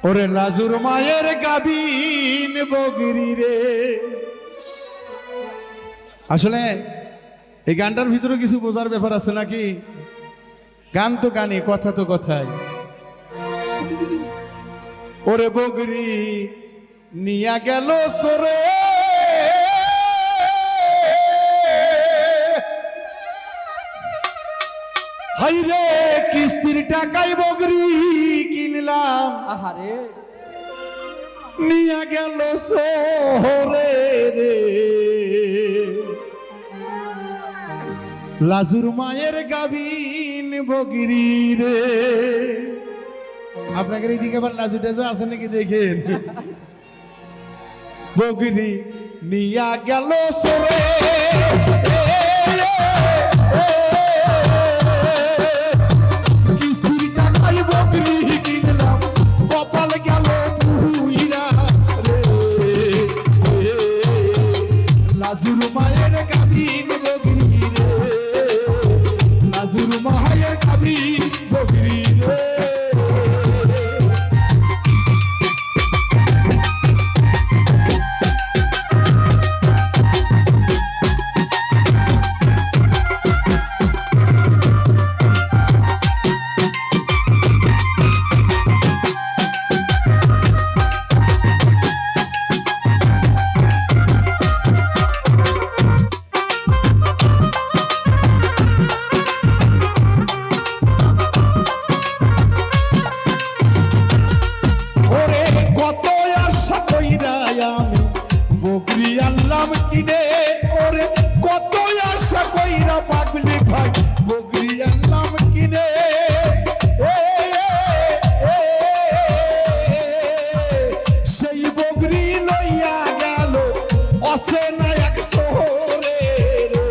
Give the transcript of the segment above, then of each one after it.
ওরে লাজুর মায়ের গাবিন বগরি রে। আসলে এই গানটার ভিতরে কিছু বোঝার ব্যাপার আছে নাকি? গান তো গানে, কথা তো কথাই। ওরে বগরি নিয়া গেল সরে, হাইরে কিস্তির টাকায় বগরি কিনলাম, আহারে নিয়া গেল শহরে রে। লাজুর মায়ের গাবিন বগরি রে। আপনাদের এইদিকে আবার লাজু টাজু আছে নাকি দেখেন। বগরি নিয়া গেল সরে, কিস্তির টাকায় বগরি কিনলাম, কপাল গেল পুইরা রে। লাজুর মায়ের গাবিন বগরি রে, লাজুর মায়ের গাবিন বগরি রে। বগরি আনলাম কিনে, ওরে কত আশা কইরা পাগলি ভাই বগরি আনলাম কিনে। সেই বগরি লইয়া গেল অচেনা এক শহরে রে।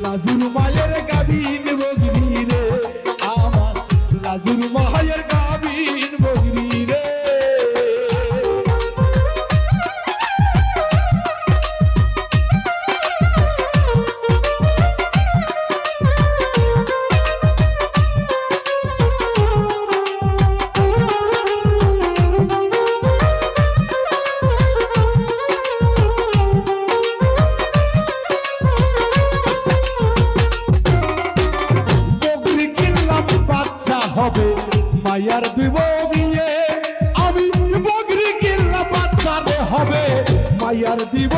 লাজুর মায়ের গাবিন বগরি রে, আমার লাজুর মায়ের গাবিন বগরি রে। হবে মায়ার দিব বিয়ে, আমি বগরি কিনলাম বাচ্চারে হবে মায়ার দিব